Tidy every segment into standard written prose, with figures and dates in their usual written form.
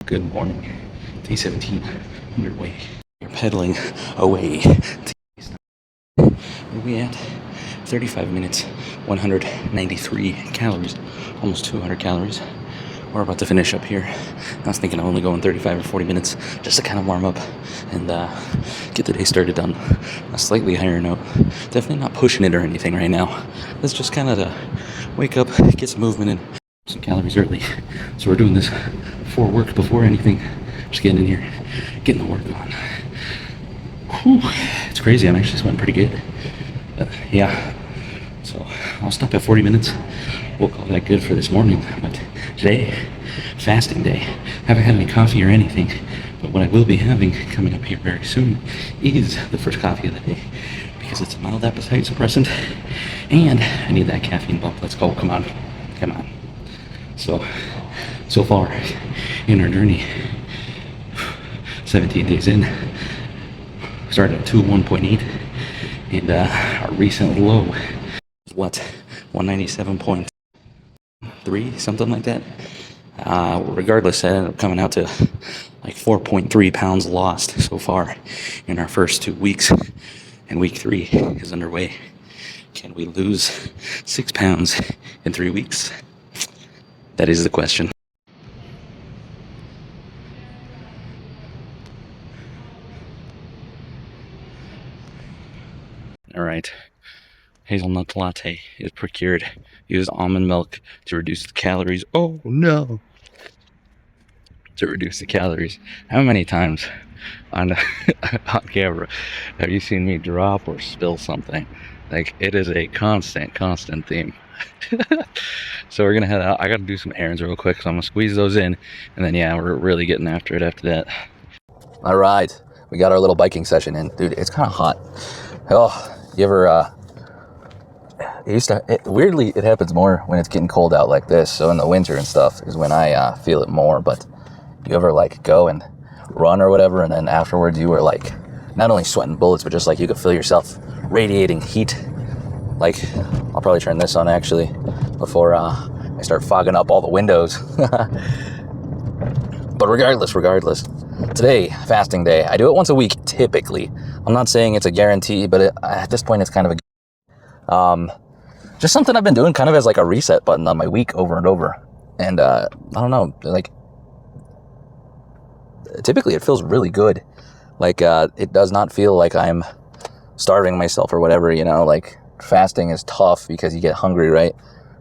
Good morning. Day 17 underway. You're pedaling away. Where are we at? 35 minutes, 193 calories, almost 200 calories. We're about to finish up here. I was thinking of only going 35 or 40 minutes just to kind of warm up and get the day started on a slightly higher note. Definitely not pushing it or anything right now. It's just kind of to wake up, get some movement in, some calories early. So we're doing this before work, before anything. Just getting in here, getting the work on. Whew, it's crazy. I'm actually sweating pretty good. But yeah, so I'll stop at 40 minutes. We'll call that good for this morning. But today, fasting day. Haven't had any coffee or anything. But what I will be having coming up here very soon is the first coffee of the day, because it's a mild appetite suppressant and I need that caffeine bump. Let's go. Come on. Come on. So far in our journey, 17 days in, started at 201.8, and our recent low is what, 197.3, something like that. Regardless, that ended up coming out to like 4.3 pounds lost so far in our first 2 weeks, and week 3 is underway. Can we lose 6 pounds in 3 weeks? That is the question. All right. Hazelnut latte is procured. Use almond milk to reduce the calories. Oh no! To reduce the calories. How many times on camera have you seen me drop or spill something? Like, it is a constant theme. So we're gonna head out. I gotta do some errands real quick, so I'm gonna squeeze those in, and then yeah, we're really getting after it after that. All right, we got our little biking session in. Dude, it's kind of hot. Oh, you ever weirdly, it happens more when it's getting cold out like this. So in the winter and stuff is when I feel it more. But you ever like go and run or whatever, and then afterwards you were like not only sweating bullets, but just like you could feel yourself radiating heat. Like, I'll probably turn this on actually before I start fogging up all the windows. But regardless, today, fasting day. I do it once a week typically. I'm not saying it's a guarantee, but at this point it's kind of a just something I've been doing kind of as like a reset button on my week over and over. And I don't know, like, typically it feels really good. Like, it does not feel like I'm starving myself or whatever, you know. Like, fasting is tough because you get hungry, right?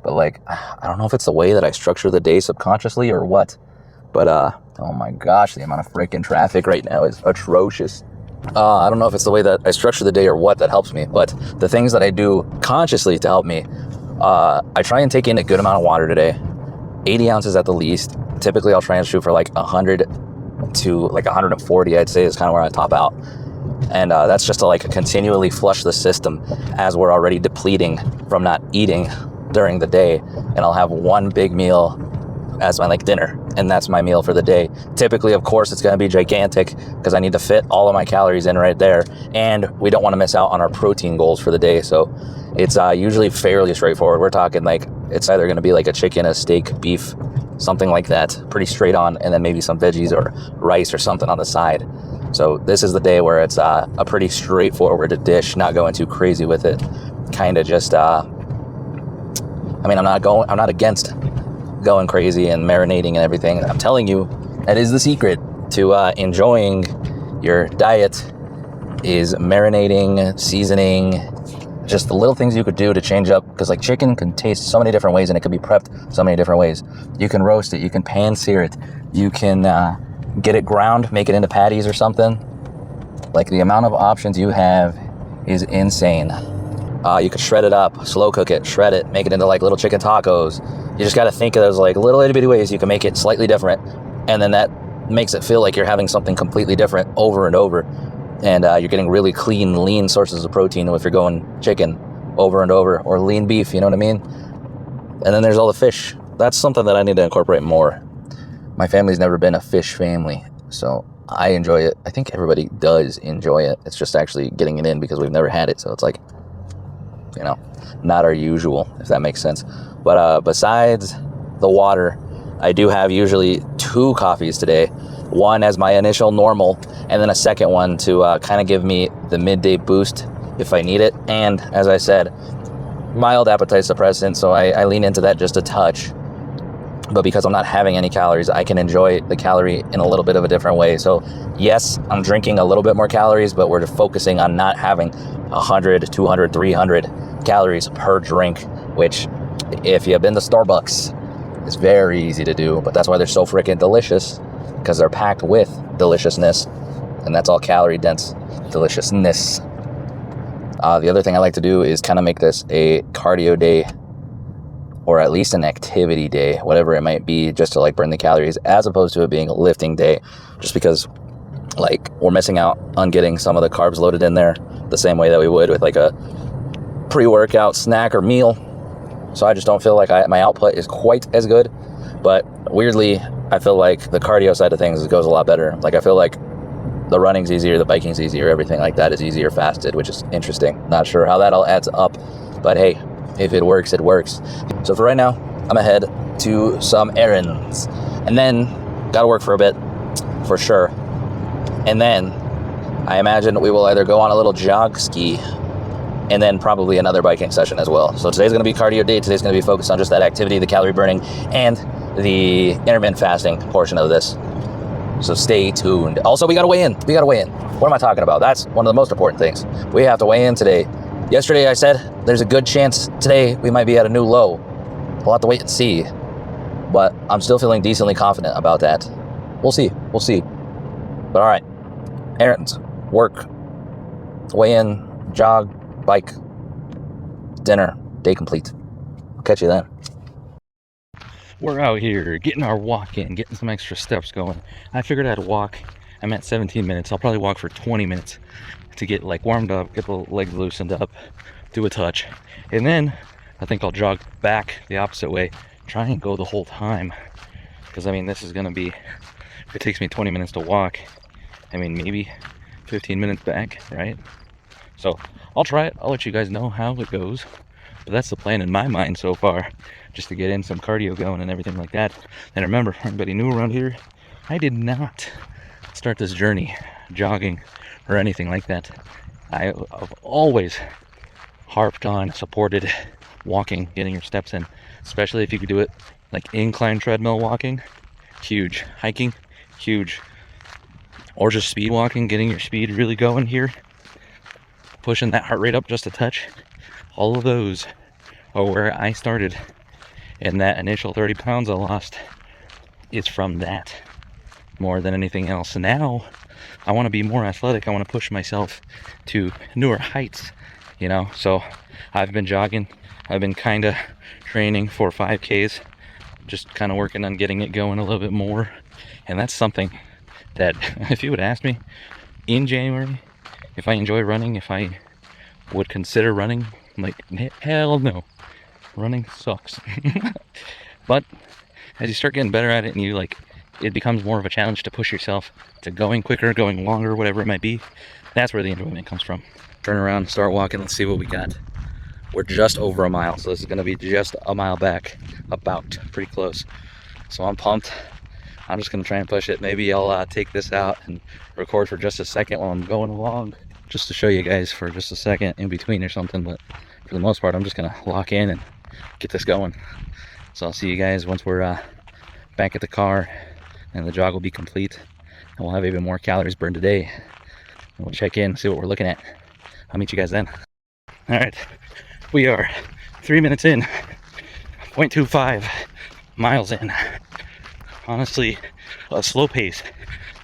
But like, I don't know if it's the way that I structure the day subconsciously or what, but oh my gosh, the amount of freaking traffic right now is atrocious. I don't know if it's the way that I structure the day or what that helps me, but the things that I do consciously to help me, I try and take in a good amount of water today, 80 ounces at the least. Typically I'll try and shoot for like 100 to like 140, I'd say, is kind of where I top out. And that's just to like continually flush the system as we're already depleting from not eating during the day. And I'll have one big meal as my like dinner, and that's my meal for the day. Typically, of course, it's going to be gigantic because I need to fit all of my calories in right there, and we don't want to miss out on our protein goals for the day. So it's usually fairly straightforward. We're talking like it's either going to be like a chicken, a steak, beef, something like that, pretty straight on, and then maybe some veggies or rice or something on the side. So this is the day where it's a pretty straightforward dish, not going too crazy with it. Kind of just, I mean, I'm not against going crazy and marinating and everything. I'm telling you, that is the secret to enjoying your diet, is marinating, seasoning, just the little things you could do to change up. Because like, chicken can taste so many different ways, and it can be prepped so many different ways. You can roast it, you can pan sear it, you can get it ground, make it into patties or something. Like, the amount of options you have is insane. You could shred it up, slow cook it, shred it, make it into like little chicken tacos. You just got to think of those like little itty bitty ways you can make it slightly different, and then that makes it feel like you're having something completely different over and over, and you're getting really clean, lean sources of protein if you're going chicken over and over, or lean beef, you know what I mean? And then there's all the fish. That's something that I need to incorporate more. My family's never been a fish family, so I enjoy it. I think everybody does enjoy it. It's just actually getting it in because we've never had it, so it's like, you know, not our usual, if that makes sense. But besides the water, I do have usually 2 coffees today. One as my initial normal, and then a second one to kind of give me the midday boost if I need it. And as I said, mild appetite suppressant, so I lean into that just a touch. But because I'm not having any calories, I can enjoy the calorie in a little bit of a different way. So yes, I'm drinking a little bit more calories, but we're focusing on not having 100, 200, 300 calories per drink, which if you've been to Starbucks, it's very easy to do. But that's why they're so freaking delicious, because they're packed with deliciousness, and that's all calorie dense deliciousness. The other thing I like to do is kind of make this a cardio day, or at least an activity day, whatever it might be, just to like burn the calories, as opposed to it being a lifting day, just because like we're missing out on getting some of the carbs loaded in there the same way that we would with like a pre-workout snack or meal. So I just don't feel like my output is quite as good. But weirdly, I feel like the cardio side of things goes a lot better. Like I feel like the running's easier, the biking's easier, everything like that is easier fasted, which is interesting. Not sure how that all adds up, but hey, if it works, it works. So for right now, I'm gonna head to some errands, and then gotta work for a bit, for sure. And then I imagine we will either go on a little jog ski, and then probably another biking session as well. So today's gonna be cardio day. Today's gonna be focused on just that activity, the calorie burning, and the intermittent fasting portion of this. So stay tuned. Also, we gotta weigh in. What am I talking about? That's one of the most important things. We have to weigh in today. Yesterday I said there's a good chance today we might be at a new low. We'll have to wait and see. But I'm still feeling decently confident about that. We'll see. But all right. Errands, work, weigh in, jog, bike, dinner, day complete. I'll catch you then. We're out here getting our walk in, getting some extra steps going. I figured I'd walk. I'm at 17 minutes. I'll probably walk for 20 minutes to get like warmed up, get the legs loosened up, do a touch. And then I think I'll jog back the opposite way, try and go the whole time. Because I mean, this is gonna be, if it takes me 20 minutes to walk, I mean, maybe 15 minutes back, right? So I'll try it. I'll let you guys know how it goes. But that's the plan in my mind so far, just to get in some cardio going and everything like that. And remember, everybody new around here, I did not start this journey jogging or anything like that. I've always harped on, supported walking, getting your steps in, especially if you could do it like incline treadmill walking, huge. Hiking, huge. Or just speed walking, getting your speed really going here, pushing that heart rate up just a touch. All of those are where I started, and that initial 30 pounds I lost is from that more than anything else. And now I want to be more athletic. I want to push myself to newer heights, you know. So I've been jogging. I've been kind of training for 5Ks, just kind of working on getting it going a little bit more. And that's something that if you would ask me in January if I enjoy running, if I would consider running, I'm like, hell no, running sucks. But as you start getting better at it, and you like, it becomes more of a challenge to push yourself to going quicker, going longer, whatever it might be. That's where the enjoyment comes from. Turn around, start walking. Let's see what we got. We're just over a mile, so this is going to be just a mile back, about pretty close. So I'm pumped. I'm just going to try and push it. Maybe I'll take this out and record for just a second while I'm going along, just to show you guys for just a second in between or something. But for the most part, I'm just going to lock in and get this going. So I'll see you guys once we're back at the car and the jog will be complete, and we'll have even more calories burned today. And we'll check in, see what we're looking at. I'll meet you guys then. All right, we are 3 minutes in, 0.25 miles in. Honestly, a slow pace,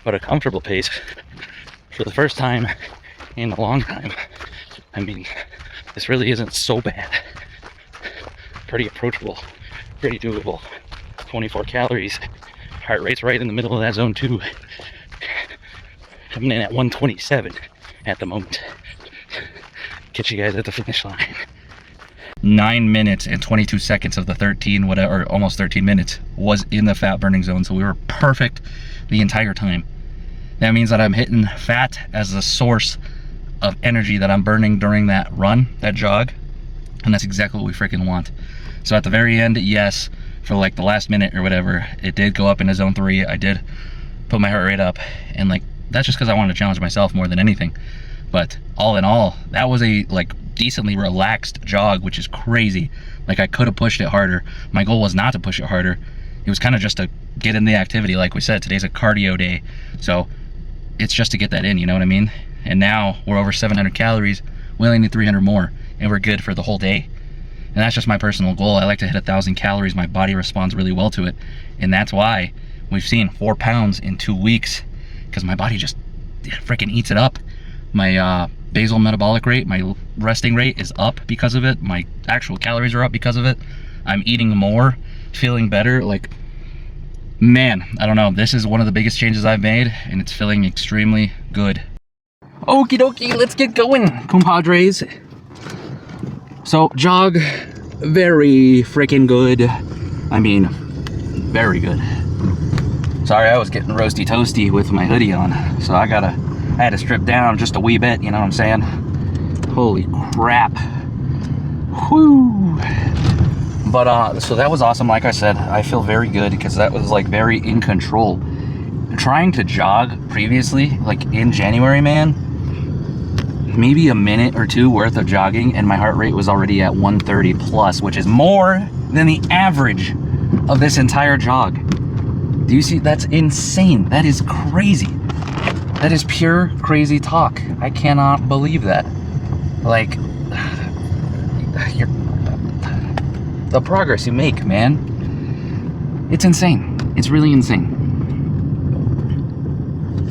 but a comfortable pace for the first time in a long time. I mean, this really isn't so bad. Pretty approachable, pretty doable. 24 calories, heart rate's right in the middle of that zone too. Coming in at 127 at the moment. Catch you guys at the finish line. 9 minutes and 22 seconds of the 13, whatever, almost 13 minutes was in the fat burning zone. So we were perfect the entire time. That means that I'm hitting fat as the source of energy that I'm burning during that run, that jog. And that's exactly what we freaking want. So at the very end, yes, for like the last minute or whatever, it did go up into zone 3. I did put my heart rate up, and like that's just because I wanted to challenge myself more than anything. But all in all, that was a like decently relaxed jog, which is crazy. Like I could have pushed it harder. My goal was not to push it harder. It was kind of just to get in the activity. Like we said, today's a cardio day, so it's just to get that in, you know what I mean? And now we're over 700 calories. We only need 300 more, and we're good for the whole day. And that's just my personal goal. I like to hit 1,000 calories. My body responds really well to it, and that's why we've seen 4 pounds in 2 weeks, because my body just freaking eats it up. My basal metabolic rate, my resting rate is up because of it. My actual calories are up because of it. I'm eating more, feeling better. Like, man, I don't know. This is one of the biggest changes I've made, and it's feeling extremely good. Okie dokie, let's get going, compadres. So, jog, very freaking good. I mean, very good. Sorry, I was getting roasty toasty with my hoodie on, so I had to strip down just a wee bit, you know what I'm saying? Holy crap. Whew. But, so that was awesome. Like I said, I feel very good because that was like very in control. Trying to jog previously, like in January, man, maybe a minute or two worth of jogging and my heart rate was already at 130 plus, which is more than the average of this entire jog. Do you see? That's insane. That is crazy. That is pure crazy talk. I cannot believe that. Like, the progress you make, man. It's insane. It's really insane.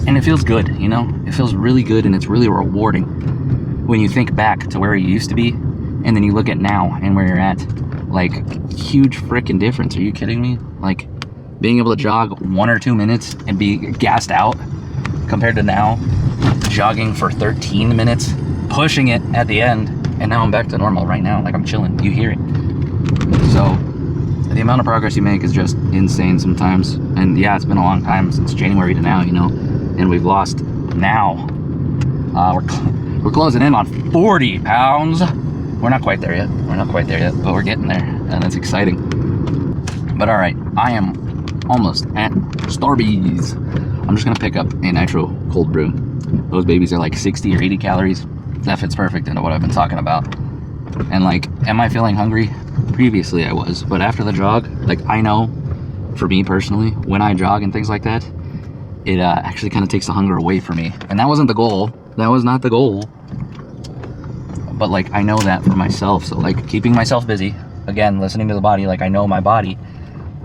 And it feels good, you know? It feels really good, and it's really rewarding when you think back to where you used to be and then you look at now and where you're at. Like, huge freaking difference. Are you kidding me? Like, being able to jog 1 or 2 minutes and be gassed out compared to now jogging for 13 minutes, pushing it at the end, and now I'm back to normal right now. Like, I'm chilling. You hear it. So the amount of progress you make is just insane sometimes. And yeah, it's been a long time since January to now, you know, and we've lost now. We're closing in on 40 pounds. We're not quite there yet. But we're getting there, and that's exciting. But all right, I am almost at Starbucks. I'm just gonna pick up a nitro cold brew. Those babies are like 60 or 80 calories. That fits perfect into what I've been talking about. And like, am I feeling hungry? Previously I was, but after the jog, like, I know for me personally, when I jog and things like that, it actually kind of takes the hunger away from me. And that wasn't the goal. That was not the goal. But like, I know that for myself. So like, keeping myself busy, again, listening to the body. Like, I know my body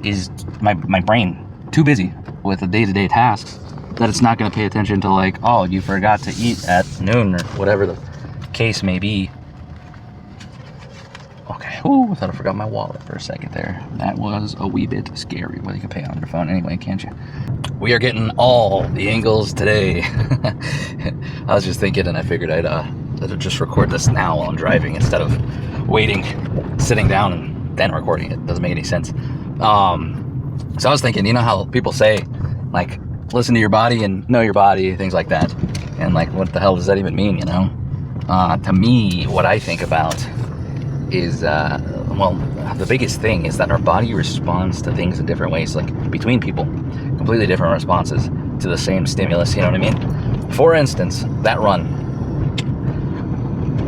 is, my brain, too busy with the day-to-day tasks that it's not going to pay attention to, like, oh, you forgot to eat at noon or whatever the case may be. Okay, ooh, I thought I forgot my wallet for a second there. That was a wee bit scary. Well, you can pay on your phone anyway, can't you? We are getting all the angles today. I was just thinking, and I figured I'd just record this now while I'm driving instead of waiting, sitting down, and then recording it. Doesn't make any sense. So I was thinking, you know how people say, like, listen to your body and know your body, things like that. And like, what the hell does that even mean, you know? To me, what I think about is, well, the biggest thing is that our body responds to things in different ways, like between people, completely different responses to the same stimulus, you know what I mean? For instance, that run.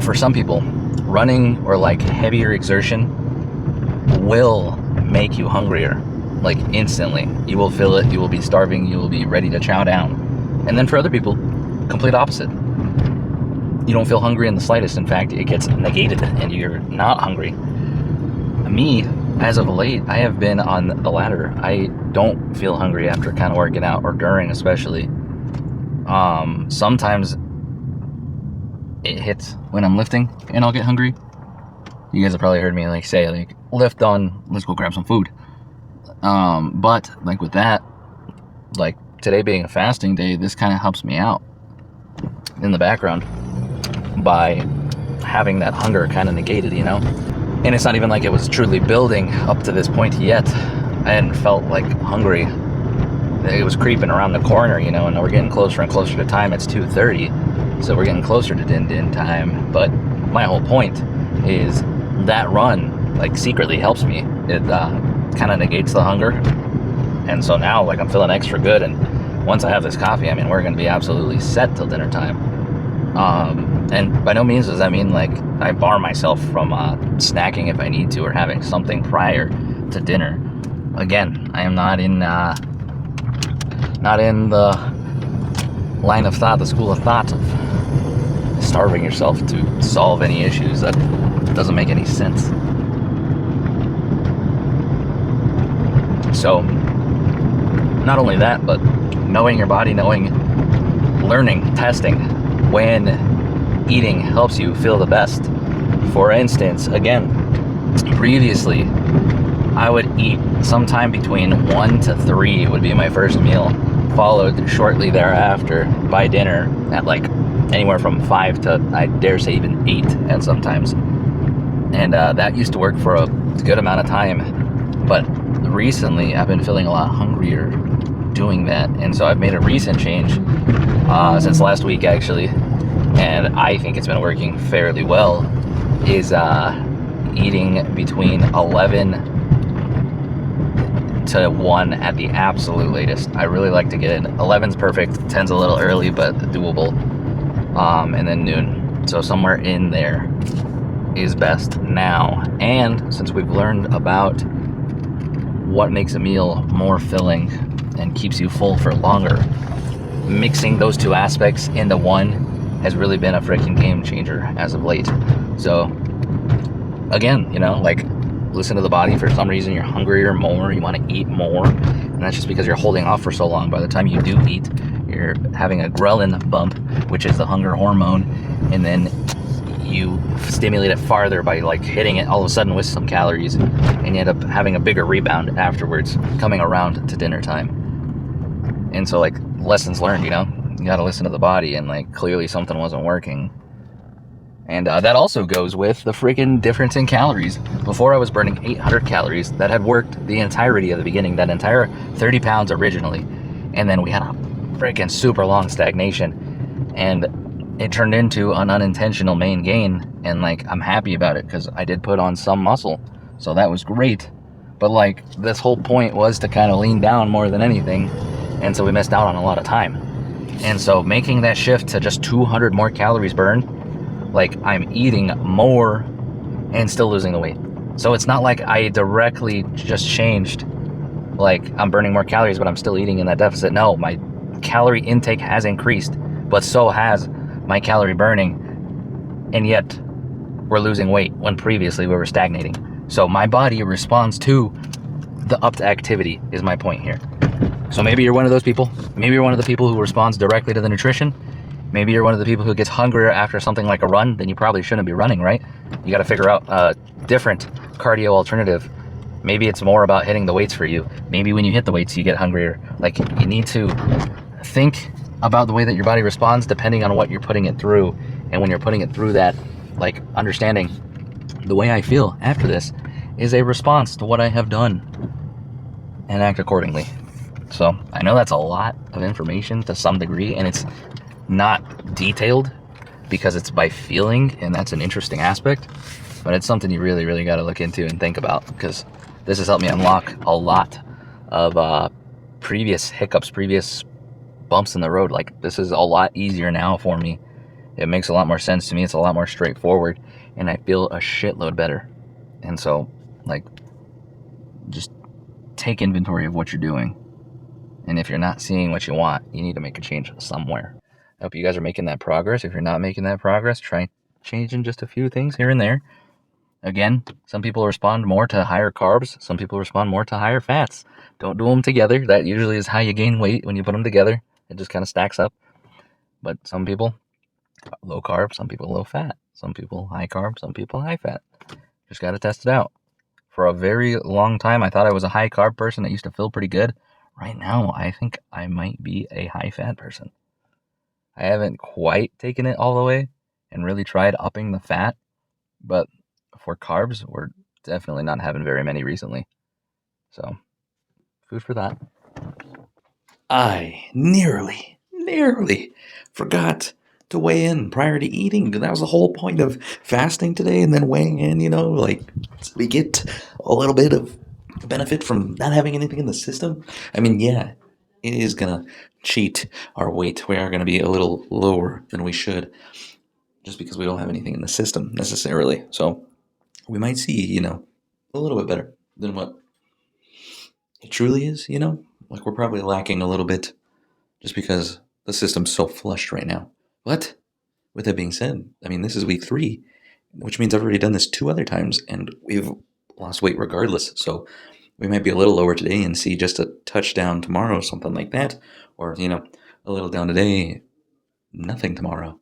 For some people, running or like heavier exertion will make you hungrier, like instantly. You will feel it, you will be starving, you will be ready to chow down. And then for other people, complete opposite. You don't feel hungry in the slightest. In fact, it gets negated and you're not hungry. Me, as of late, I have been on the latter. I don't feel hungry after kind of working out, or during especially. Sometimes it hits when I'm lifting and I'll get hungry. You guys have probably heard me like say, like, lift done, let's go grab some food. But like with that, like today being a fasting day, this kind of helps me out in the background by having that hunger kind of negated, you know? And it's not even like it was truly building up to this point yet. I hadn't felt like hungry. It was creeping around the corner, you know, and we're getting closer and closer to time. It's 2:30, so we're getting closer to din time. But my whole point is that run, like, secretly helps me. It kind of negates the hunger. And so now, like, I'm feeling extra good. And once I have this coffee, I mean, we're going to be absolutely set till dinner time. And by no means does that mean, like, I bar myself from snacking if I need to or having something prior to dinner. Again, I am not in the line of thought, the school of thought of starving yourself to solve any issues. That doesn't make any sense. So, not only that, but knowing your body, learning, testing when eating helps you feel the best. For instance, again, previously, I would eat sometime between 1 to 3 would be my first meal, followed shortly thereafter by dinner at like anywhere from 5 to, I dare say, even 8 at sometimes. And that used to work for a good amount of time. But recently, I've been feeling a lot hungrier doing that. And so I've made a recent change since last week, actually. And I think it's been working fairly well, is eating between 11 to 1 at the absolute latest. I really like to get in. 11's perfect, 10's a little early, but doable. And then noon. So somewhere in there is best now. And since we've learned about what makes a meal more filling and keeps you full for longer, mixing those two aspects into one has really been a freaking game changer as of late. So again, you know, like, listen to the body. For some reason you're hungrier more, you want to eat more, and that's just because you're holding off for so long. By the time you do eat, you're having a ghrelin bump, which is the hunger hormone, and then you stimulate it farther by like hitting it all of a sudden with some calories, and you end up having a bigger rebound afterwards, coming around to dinner time. And so, like, lessons learned, you know, you got to listen to the body, and like, clearly something wasn't working. And that also goes with the freaking difference in calories. Before, I was burning 800 calories. That had worked the entirety of the beginning, that entire 30 pounds originally. And then we had a freaking super long stagnation. And it turned into an unintentional main gain. And like, I'm happy about it because I did put on some muscle. So that was great. But like, this whole point was to kind of lean down more than anything. And so we missed out on a lot of time. And so making that shift to just 200 more calories burned, like, I'm eating more and still losing the weight. So it's not like I directly just changed, like, I'm burning more calories, but I'm still eating in that deficit. No, my calorie intake has increased, but so has my calorie burning. And yet we're losing weight when previously we were stagnating. So my body responds to the upped activity, is my point here. So maybe you're one of those people. Maybe you're one of the people who responds directly to the nutrition. Maybe you're one of the people who gets hungrier after something like a run. Then you probably shouldn't be running, right? You got to figure out a different cardio alternative. Maybe it's more about hitting the weights for you. Maybe when you hit the weights, you get hungrier. Like, you need to think about the way that your body responds depending on what you're putting it through. And when you're putting it through that, like, understanding the way I feel after this is a response to what I have done, and act accordingly. So I know that's a lot of information to some degree, and it's not detailed because it's by feeling, and that's an interesting aspect, but it's something you really, really got to look into and think about, because this has helped me unlock a lot of previous hiccups, previous bumps in the road. Like, this is a lot easier now for me. It makes a lot more sense to me. It's a lot more straightforward, and I feel a shitload better. And so, like, just take inventory of what you're doing. And if you're not seeing what you want, you need to make a change somewhere. I hope you guys are making that progress. If you're not making that progress, try changing just a few things here and there. Again, some people respond more to higher carbs. Some people respond more to higher fats. Don't do them together. That usually is how you gain weight, when you put them together. It just kind of stacks up. But some people, low carb. Some people, low fat. Some people, high carb. Some people, high fat. Just got to test it out. For a very long time, I thought I was a high carb person that used to feel pretty good. Right now, I think I might be a high fat person. I haven't quite taken it all the way and really tried upping the fat, but for carbs, we're definitely not having very many recently. So, food for thought. I nearly forgot to weigh in prior to eating. That was the whole point of fasting today, and then weighing in, like, we get a little bit of benefit from not having anything in the system? I mean, yeah, it is gonna cheat our weight. We are gonna be a little lower than we should, just because we don't have anything in the system necessarily. So we might see, a little bit better than what it truly is. Like we're probably lacking a little bit just because the system's so flushed right now. But with that being said, I mean, this is week 3, which means I've already done this 2 other times, and we've lost weight regardless. So we might be a little lower today and see just a touchdown tomorrow, something like that. Or, a little down today, nothing tomorrow.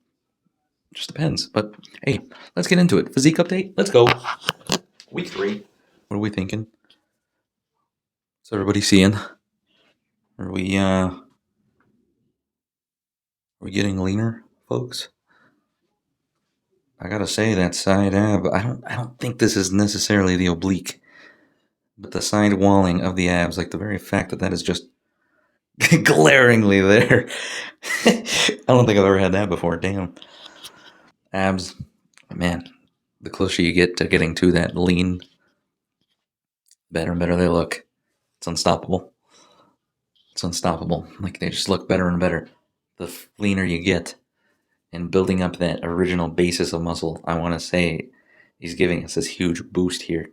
Just depends. But hey, let's get into it. Physique update. Let's go. Week 3. What are we thinking? What's everybody seeing? Are we getting leaner, folks? I gotta say that side ab. I don't think this is necessarily the oblique, but the side walling of the abs, like the very fact that is just glaringly there. I don't think I've ever had that before. Damn. Abs, man. The closer you get to getting to that lean, better and better they look. It's unstoppable. It's unstoppable. Like they just look better and better. The leaner you get, and building up that original basis of muscle, I want to say, he's giving us this huge boost here.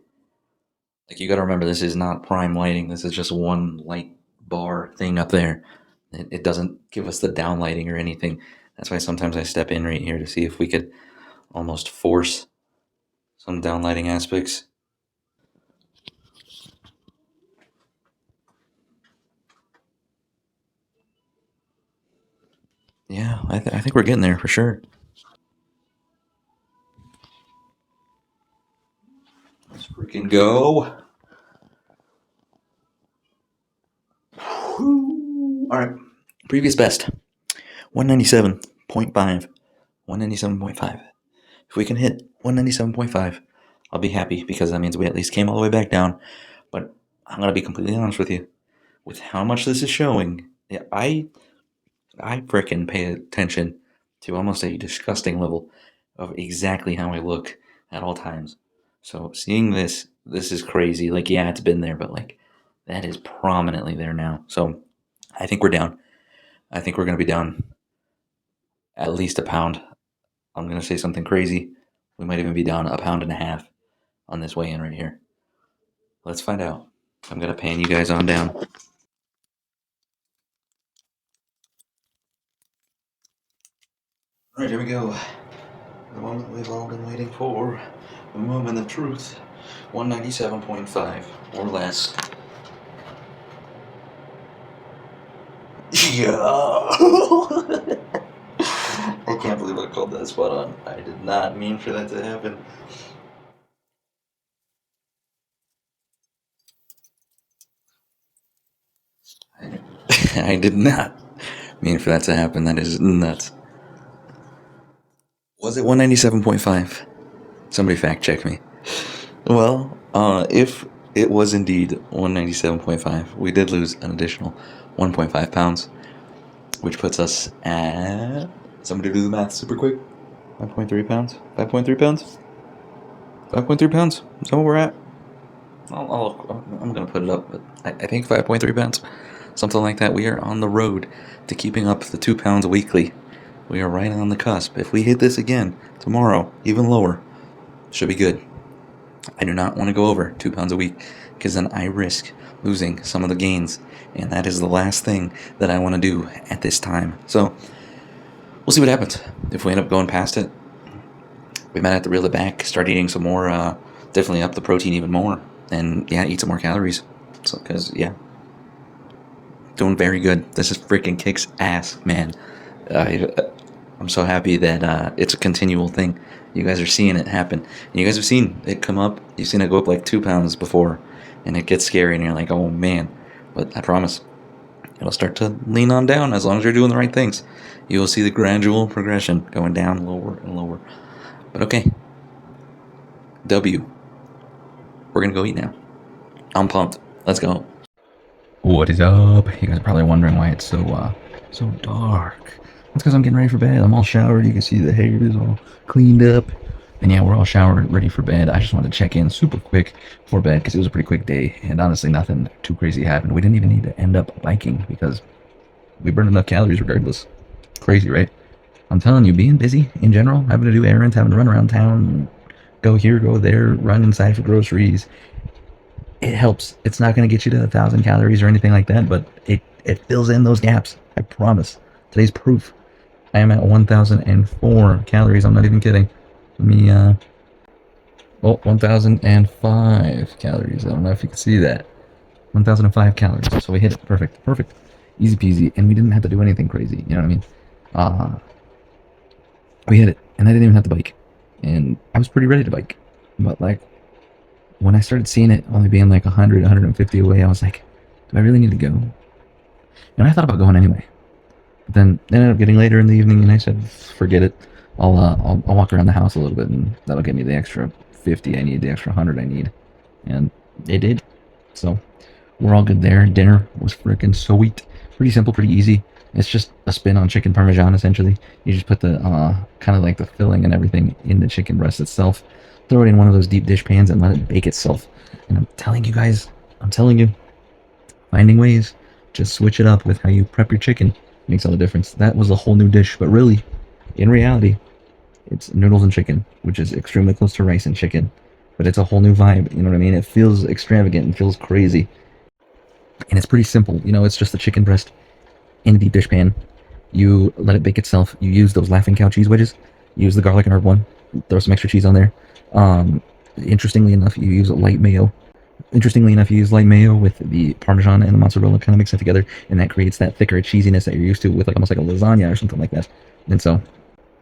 Like you got to remember, this is not prime lighting. This is just one light bar thing up there. It doesn't give us the down lighting or anything. That's why sometimes I step in right here to see if we could almost force some down lighting aspects. Yeah, I think we're getting there for sure. Let's freaking go. Whew. All right. Previous best 197.5. 197.5. If we can hit 197.5, I'll be happy because that means we at least came all the way back down. But I'm going to be completely honest with you. With how much this is showing, yeah, I frickin' pay attention to almost a disgusting level of exactly how I look at all times. So seeing this is crazy. Like, yeah, it's been there, but like that is prominently there now. So I think we're down. I think we're going to be down at least a pound. I'm going to say something crazy. We might even be down 1.5 pounds on this weigh-in right here. Let's find out. I'm going to pan you guys on down. All right, here we go. The moment we've all been waiting for. The moment of truth. 197.5 or less. Yeah. I can't believe I called that spot on. I did not mean for that to happen. I did not mean for that to happen. That is nuts. Was it 197.5? Somebody fact check me. Well, if it was indeed 197.5, we did lose an additional 1.5 pounds, which puts us at... Somebody do the math super quick. 5.3 pounds? 5.3 pounds? 5.3 pounds? Is that what we're at? I'm going to put it up, but I think 5.3 pounds. Something like that. We are on the road to keeping up the 2 pounds weekly. We are right on the cusp. If we hit this again tomorrow, even lower, should be good. I do not want to go over 2 pounds a week because then I risk losing some of the gains, and that is the last thing that I want to do at this time. So we'll see what happens. If we end up going past it, we might have to reel it back, start eating some more, definitely up the protein even more, and yeah, eat some more calories. So, because, yeah, doing very good. This is freaking kicks ass, man. I'm so happy that it's a continual thing. You guys are seeing it happen. And you guys have seen it come up. You've seen it go up like 2 pounds before, and it gets scary, and you're like, oh man. But I promise, it'll start to lean on down as long as you're doing the right things. You will see the gradual progression going down lower and lower. But okay. W. We're going to go eat now. I'm pumped. Let's go. What is up? You guys are probably wondering why it's so dark. That's because I'm getting ready for bed. I'm all showered. You can see the hair is all cleaned up. And yeah, we're all showered, ready for bed. I just wanted to check in super quick before bed because it was a pretty quick day, and honestly, nothing too crazy happened. We didn't even need to end up biking because we burned enough calories regardless. Crazy, right? I'm telling you, being busy in general, having to do errands, having to run around town, go here, go there, run inside for groceries, it helps. It's not going to get you to 1,000 calories or anything like that, but it fills in those gaps. I promise. Today's proof. I am at 1,004 calories. I'm not even kidding. Let me, 1,005 calories. I don't know if you can see that. 1,005 calories. So we hit it. Perfect. Perfect. Easy peasy. And we didn't have to do anything crazy. You know what I mean? We hit it. And I didn't even have to bike. And I was pretty ready to bike. But, like, when I started seeing it only being like 100, 150 away, I was like, do I really need to go? And I thought about going anyway. But then it ended up getting later in the evening, and I said, forget it. I'll walk around the house a little bit, and that'll get me the extra 50 I need, the extra 100 I need. And it did. So we're all good there. Dinner was freaking sweet. Pretty simple, pretty easy. It's just a spin on chicken parmesan, essentially. You just put the kind of like the filling and everything in the chicken breast itself. Throw it in one of those deep dish pans and let it bake itself. And I'm telling you guys, finding ways, just switch it up with how you prep your chicken makes all the difference. That was a whole new dish, but really, in reality, it's noodles and chicken, which is extremely close to rice and chicken. But it's a whole new vibe, you know what I mean? It feels extravagant and feels crazy. And it's pretty simple, you know, it's just the chicken breast in a deep dish pan. You let it bake itself. You use those Laughing Cow cheese wedges. Use the garlic and herb one. Throw some extra cheese on there. Interestingly enough, you use light mayo. With the Parmesan and the mozzarella, kind of mix it together, and that creates that thicker cheesiness that you're used to with like almost like a lasagna or something like that. And so,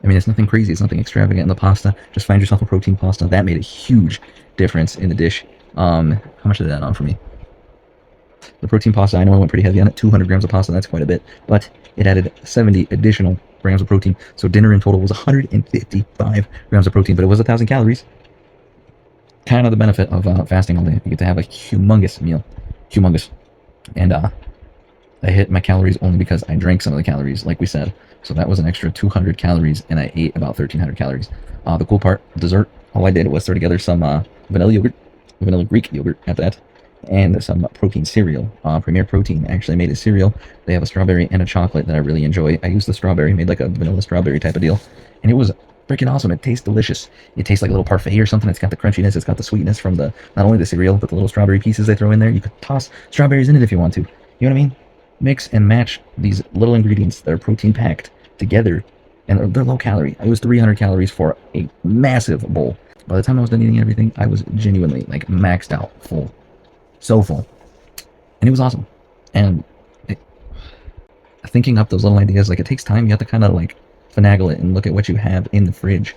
I mean, it's nothing crazy. It's nothing extravagant. And the pasta, just find yourself a protein pasta. That made a huge difference in the dish. How much did that on for me? The protein pasta, I know I went pretty heavy on it. 200 grams of pasta, that's quite a bit. But it added 70 additional grams of protein. So dinner in total was 155 grams of protein, but it was 1,000 calories. Kind of the benefit of fasting all day. You get to have a humongous meal. Humongous. And I hit my calories only because I drank some of the calories, like we said. So that was an extra 200 calories, and I ate about 1,300 calories. The cool part, dessert, all I did was throw together some vanilla Greek yogurt at that, and some protein cereal. Premier Protein actually made a cereal. They have a strawberry and a chocolate that I really enjoy. I used the strawberry, made like a vanilla strawberry type of deal, and it was freaking awesome. It tastes delicious. It tastes like a little parfait or something. It's got the crunchiness, it's got the sweetness from the not only the cereal, but the little strawberry pieces they throw in there. You could toss strawberries in it if you want to. You know what I mean? Mix and match these little ingredients that are protein packed together, and they're low calorie. I used 300 calories for a massive bowl. By the time I was done eating everything, I was genuinely like maxed out, full. So full. And it was awesome. And thinking up those little ideas, like, it takes time. You have to kind of like finagle it and look at what you have in the fridge,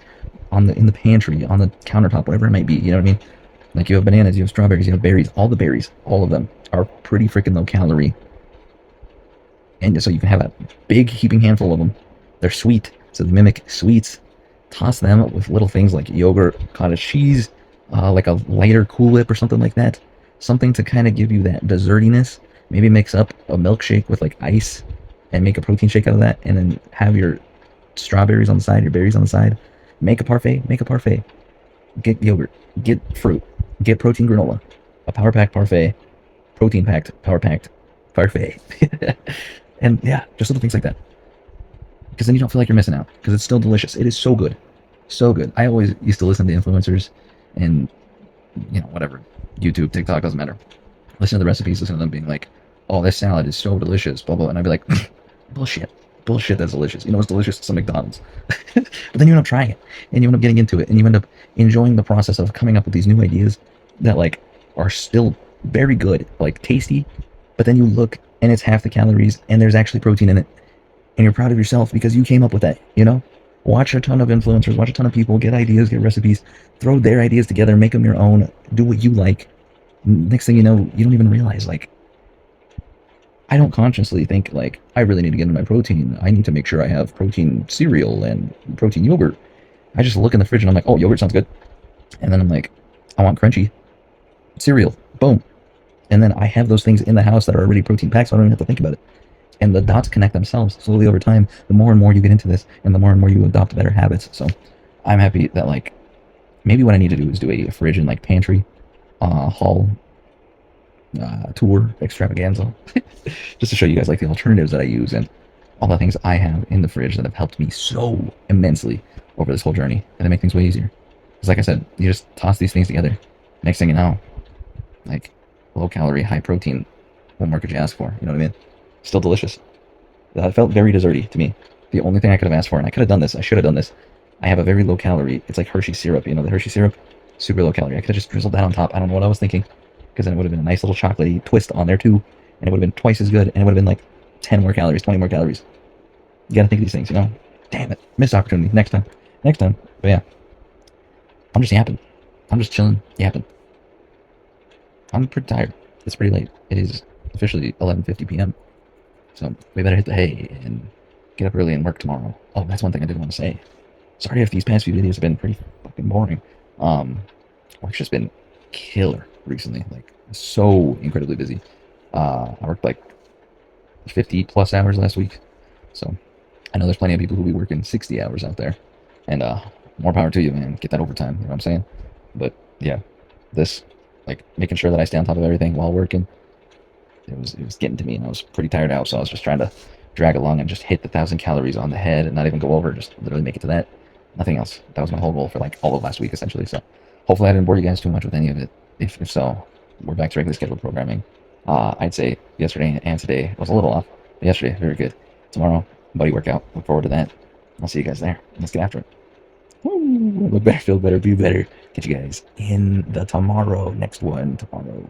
in the pantry, on the countertop, whatever it might be. You know what I mean? Like, you have bananas, you have strawberries, you have berries. All the berries, all of them are pretty freaking low calorie. And so you can have a big heaping handful of them. They're sweet, so they mimic sweets. Toss them with little things like yogurt, cottage cheese, like a lighter Cool Whip or something like that. Something to kind of give you that dessertiness. Maybe mix up a milkshake with like ice and make a protein shake out of that, and then have your strawberries on the side, your berries on the side. Make a parfait. Get yogurt, get fruit, get protein granola, a power pack parfait, protein packed, power packed parfait. And yeah, just little things like that. Because then you don't feel like you're missing out, because it's still delicious. It is so good. So good. I always used to listen to influencers and, you know, whatever, YouTube, TikTok, doesn't matter. Listen to the recipes, listen to them being like, oh, this salad is so delicious, blah, blah, and I'd be like, bullshit, that's delicious. You know, it's delicious at some McDonald's. But then you end up trying it, and you end up getting into it, and you end up enjoying the process of coming up with these new ideas that, like, are still very good, like, tasty, but then you look, and it's half the calories, and there's actually protein in it, and you're proud of yourself because you came up with that, you know? Watch a ton of influencers, watch a ton of people, get ideas, get recipes, throw their ideas together, make them your own, do what you like. Next thing you know, you don't even realize, like, I don't consciously think, like, I really need to get into my protein. I need to make sure I have protein cereal and protein yogurt. I just look in the fridge and I'm like, oh, yogurt sounds good. And then I'm like, I want crunchy cereal. Boom. And then I have those things in the house that are already protein packed, so I don't even have to think about it. And the dots connect themselves slowly over time. The more and more you get into this, and the more and more you adopt better habits. So I'm happy that, like, maybe what I need to do is do a fridge and like pantry haul tour extravaganza, just to show you guys like the alternatives that I use and all the things I have in the fridge that have helped me so immensely over this whole journey, and they make things way easier. Because like I said, you just toss these things together. Next thing you know, like low calorie, high protein. What more could you ask for? You know what I mean? Still delicious. That felt very desserty to me. The only thing I could have asked for, and I could have done this, I should have done this. I have a very low calorie. It's like Hershey syrup. You know the Hershey syrup, super low calorie. I could have just drizzled that on top. I don't know what I was thinking, because then it would have been a nice little chocolatey twist on there too, and it would have been twice as good, and it would have been like 10 more calories, 20 more calories. You gotta think of these things, you know? Damn it. Missed opportunity. Next time. Next time. But yeah. I'm just yapping. I'm just chilling, yapping. I'm pretty tired. It's pretty late. It is officially 11:50 p.m. So we better hit the hay and get up early and work tomorrow. Oh, that's one thing I did want to say. Sorry if these past few videos have been pretty fucking boring. Work's just been killer recently. Like, so incredibly busy. I worked like 50 plus hours last week. So I know there's plenty of people who be working 60 hours out there. And more power to you, man. Get that overtime, you know what I'm saying? But yeah, this, like, making sure that I stay on top of everything while working, it was getting to me, and I was pretty tired out, so I was just trying to drag along and just hit the 1,000 calories on the head and not even go over, just literally make it to that. Nothing else. That was my whole goal for like all of last week, essentially. So hopefully I didn't bore you guys too much with any of it. If so, we're back to regularly scheduled programming. I'd say yesterday and today was a little off, but yesterday, very good. Tomorrow, buddy workout. Look forward to that. I'll see you guys there. Let's get after it. Woo! Look better, feel better, be better. Catch you guys in the next one tomorrow.